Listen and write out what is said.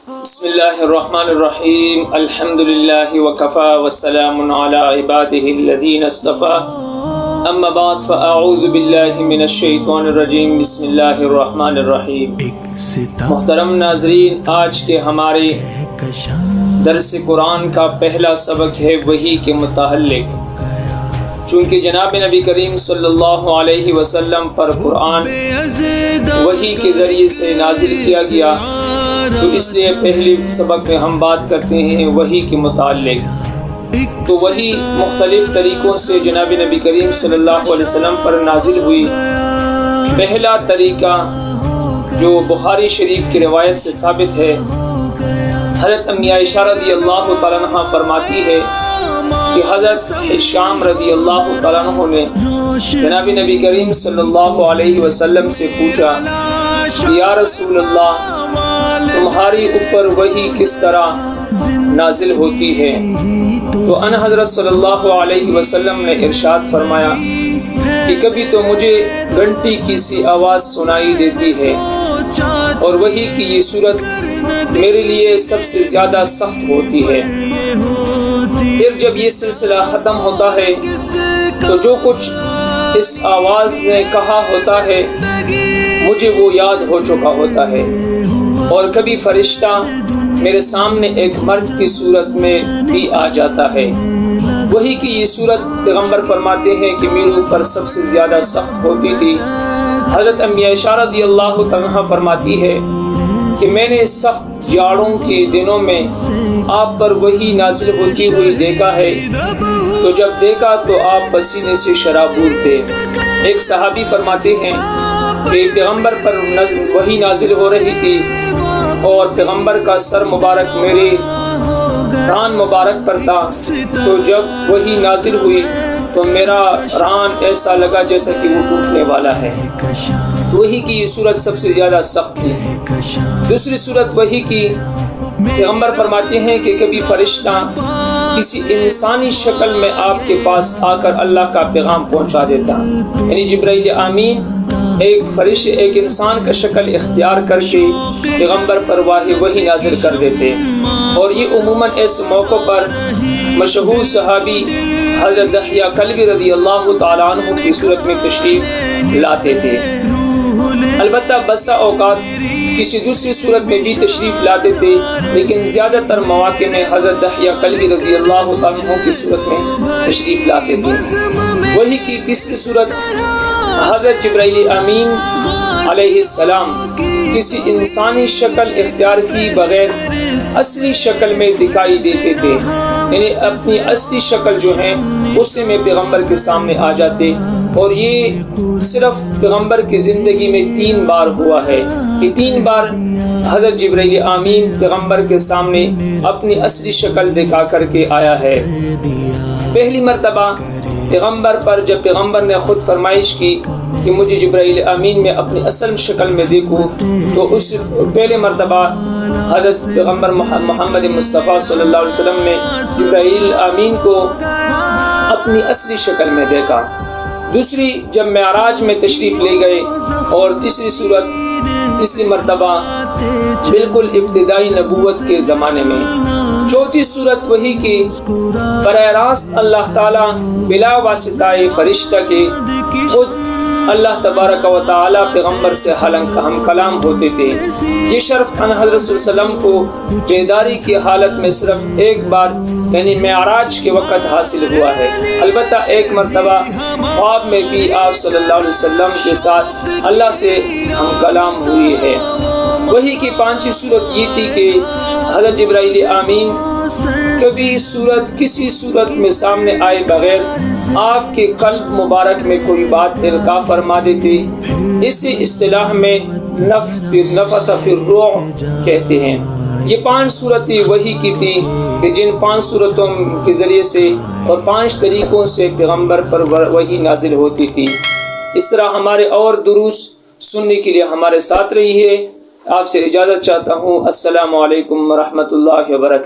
بسم اللہ الرحمن الرحیم الحمد للہ وکفا والسلام علی عباده الذین اصطفى اما بعد فاعوذ باللہ من الشیطان الرجیم بسم اللہ الرحمن الرحیم۔ محترم ناظرین، آج کے ہمارے درس قرآن کا پہلا سبق ہے وحی کے متعلق۔ چونکہ جناب نبی کریم صلی اللہ علیہ وسلم پر قرآن وحی کے ذریعے سے نازل کیا گیا، تو اس لیے پہلے سبق میں ہم بات کرتے ہیں وحی کے متعلق۔ تو وحی مختلف طریقوں سے جناب نبی کریم صلی اللہ علیہ وسلم پر نازل ہوئی۔ پہلا طریقہ جو بخاری شریف کی روایت سے ثابت ہے، حضرت امی عائشہ رضی اللہ تعالیٰ عنہ فرماتی ہے کہ حضرت ہشام رضی اللہ تعالیٰ عنہ نے جناب نبی کریم صلی اللہ علیہ وسلم سے پوچھا کہ یا رسول اللہ، تمہاری اوپر وحی کس طرح نازل ہوتی ہے؟ تو ان حضرت صلی اللہ علیہ وسلم نے ارشاد فرمایا کہ کبھی تو مجھے گھنٹی کی سی آواز سنائی دیتی ہے، اور وحی کی یہ صورت میرے لیے سب سے زیادہ سخت ہوتی ہے۔ پھر جب یہ سلسلہ ختم ہوتا ہے تو جو کچھ اس آواز نے کہا ہوتا ہے مجھے وہ یاد ہو چکا ہوتا ہے، اور کبھی فرشتہ میرے سامنے ایک مرد کی صورت میں بھی آ جاتا ہے۔ وحی کی یہ صورت پیغمبر فرماتے ہیں کہ میرے اوپر سب سے زیادہ سخت ہوتی تھی۔ حضرت امی عائشہ رضی اللہ عنہا فرماتی ہے کہ میں نے سخت جاڑوں کے دنوں میں آپ پر وحی نازل ہوتی ہوئی دیکھا ہے، تو جب دیکھا تو آپ پسینے سے شرابور تھے۔ ایک صحابی فرماتے ہیں کہ پیغمبر پر وحی نازل ہو رہی تھی، اور پیغمبر کا سر مبارک میرے ران مبارک پر تھا، تو جب وحی نازل ہوئی تو میرا ران ایسا لگا جیسا کہ وہ ٹوٹنے والا ہے۔ وحی کی یہ صورت سب سے زیادہ سخت ہے۔ دوسری صورت وحی کی، پیغمبر فرماتے ہیں کہ کبھی فرشتہ کسی انسانی شکل میں آپ کے پاس آ کر اللہ کا پیغام پہنچا دیتا، یعنی جبرائیل امین ایک انسان کا شکل اختیار کر کے پیغمبر پر وحی نازل کر دیتے، اور یہ عموماً ایسے موقع پر مشہور صحابی حضرت دحیہ کلبی رضی اللہ تعالیٰ عنہ کی صورت میں تشریف لاتے تھے۔ البتہ بسا اوقات کسی دوسری صورت میں بھی تشریف لاتے تھے، لیکن زیادہ تر مواقع میں حضرت دحیہ کلبی رضی اللہ تعالیٰ عنہ کی صورت میں تشریف لاتے تھے۔ وحی کی تیسری صورت، حضرت جبرائیل امین علیہ السلام کسی انسانی شکل اختیار کی بغیر اصلی شکل میں دکھائی دیتے تھے، یعنی اپنی اصلی شکل جو ہے اس سے میں پیغمبر کے سامنے آ جاتے، اور یہ صرف پیغمبر کی زندگی میں 3 بار ہوا ہے کہ 3 بار حضرت جبرائیل آمین پیغمبر کے سامنے اپنی اصلی شکل دکھا کر کے آیا ہے۔ پہلی مرتبہ پیغمبر پر جب پیغمبر نے خود فرمائش کی کہ مجھے جبرائیل امین میں اپنی اصل شکل میں دیکھوں، تو اس پہلے مرتبہ حضرت پیغمبر محمد مصطفیٰ صلی اللہ علیہ وسلم نے جبرائیل امین کو اپنی اصلی شکل میں دیکھا۔ دوسری جب معراج میں تشریف لے گئے، اور تیسری مرتبہ بالکل ابتدائی نبوت کے زمانے میں۔ چوتھی صورت وحی کی، براہ راست اللہ تعالیٰ بلا واسطہ فرشتہ کے خود اللہ تبارک و تعالیٰ پیغمبر سے ہم کلام ہوتے تھے۔ یہ شرف ان حضرت صلی اللہ علیہ وسلم کو بیداری کی حالت میں صرف ایک بار یعنی معراج کے وقت حاصل ہوا ہے۔ البتہ ایک مرتبہ خواب میں بھی آپ صلی اللہ علیہ وسلم کے ساتھ اللہ سے ہم کلام ہوئی ہے۔ وحی کی 5ویں صورت یہ تھی کہ حضرت جبرائیل آمین کسی صورت میں سامنے آئے بغیر آپ کے قلب مبارک میں کوئی بات القاء فرما دیتے۔ اسی اصطلاح میں نفث فی الروح کہتے ہیں۔ یہ 5 صورتیں وحی کی تھی کہ جن 5 صورتوں کے ذریعے سے اور 5 طریقوں سے پیغمبر پر وحی نازل ہوتی تھی۔ اس طرح ہمارے اور دروس سننے کے لیے ہمارے ساتھ رہیے۔ آپ سے اجازت چاہتا ہوں۔ السلام علیکم ورحمۃ اللہ وبرکاتہ۔